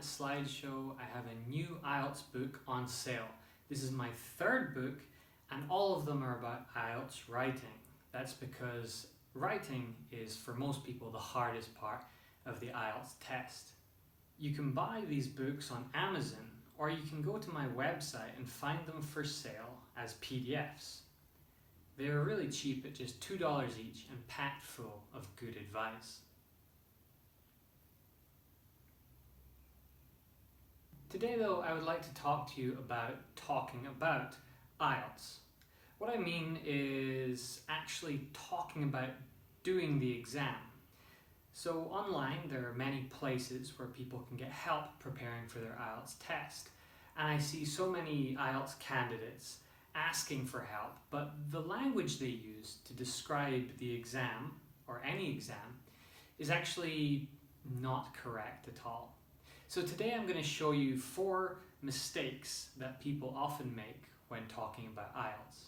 slideshow, I have a new IELTS book on sale. This is my third book and all of them are about IELTS writing. That's because writing is, for most people, the hardest part of the IELTS test. You can buy these books on Amazon or you can go to my website and find them for sale as PDFs. They're really cheap at just $2 each and packed full of good advice. Today though, I would like to talk to you about talking about IELTS. What I mean is actually talking about doing the exam. So online there are many places where people can get help preparing for their IELTS test. And I see so many IELTS candidates asking for help, but the language they use to describe the exam, or any exam, is actually not correct at all. So today I'm going to show you 4 mistakes that people often make when talking about IELTS.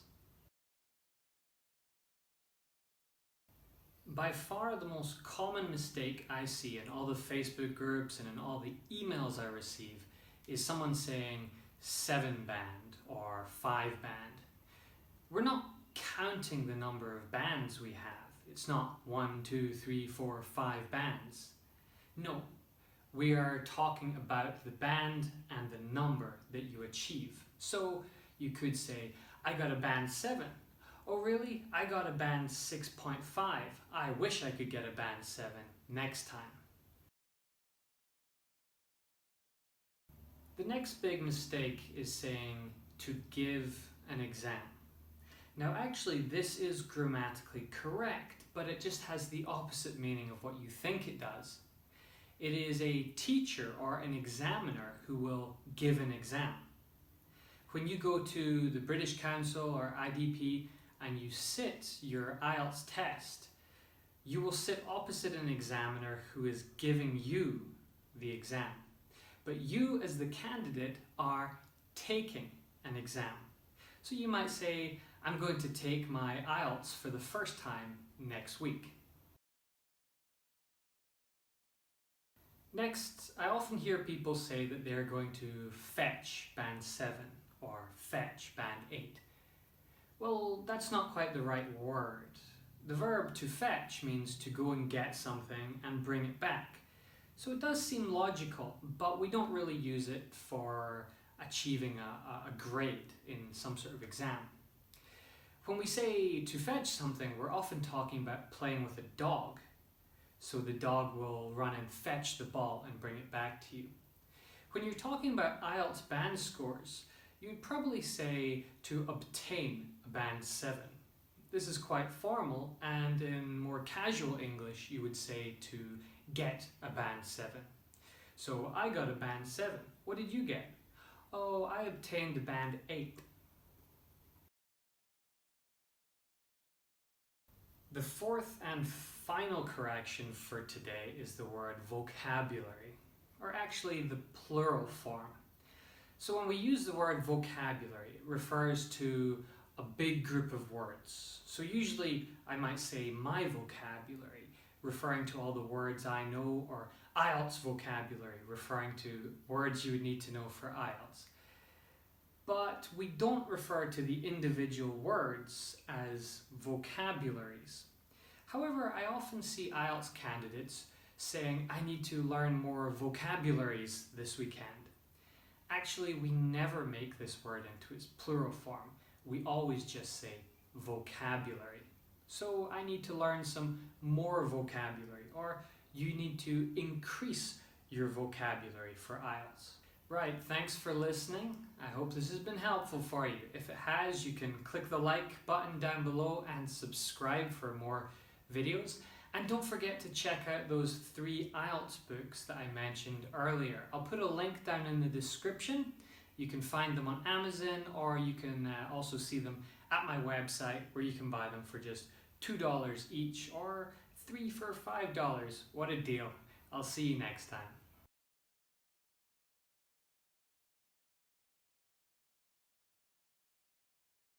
By far the most common mistake I see in all the Facebook groups and in all the emails I receive is someone saying 7-band or 5-band. We're not counting the number of bands we have. It's not 1, 2, 3, 4, 5 bands. No, we are talking about the band and the number that you achieve. So you could say, I got a band 7. Oh really? I got a band 6.5. I wish I could get a band 7 next time. The next big mistake is saying to give an exam. Now actually this is grammatically correct, but it just has the opposite meaning of what you think it does. It is a teacher or an examiner who will give an exam. When you go to the British Council or IDP and you sit your IELTS test, you will sit opposite an examiner who is giving you the exam. But you as the candidate are taking an exam. So you might say, I'm going to take my IELTS for the first time next week. Next, I often hear people say that they're going to fetch band 7 or fetch band 8. Well, that's not quite the right word. The verb to fetch means to go and get something and bring it back. So it does seem logical, but we don't really use it for achieving a grade in some sort of exam. When we say to fetch something, we're often talking about playing with a dog. So the dog will run and fetch the ball and bring it back to you. When you're talking about IELTS band scores, you'd probably say to obtain a band 7. This is quite formal, and in more casual English you would say to get a band 7. So I got a band 7. What did you get? Oh, I obtained a band 8. The fourth and final correction for today is the word vocabulary, or actually the plural form. So when we use the word vocabulary, it refers to a big group of words. So usually I might say my vocabulary, referring to all the words I know, or IELTS vocabulary, referring to words you would need to know for IELTS. But we don't refer to the individual words as vocabularies. However, I often see IELTS candidates saying, I need to learn more vocabularies this weekend. Actually, we never make this word into its plural form. We always just say vocabulary. So I need to learn some more vocabulary, or you need to increase your vocabulary for IELTS. Right, thanks for listening. I hope this has been helpful for you. If it has, you can click the like button down below and subscribe for more videos. And don't forget to check out those 3 IELTS books that I mentioned earlier. I'll put a link down in the description. You can find them on Amazon, or you can also see them at my website, where you can buy them for just $2 each, or 3 for $5. What a deal. I'll see you next time.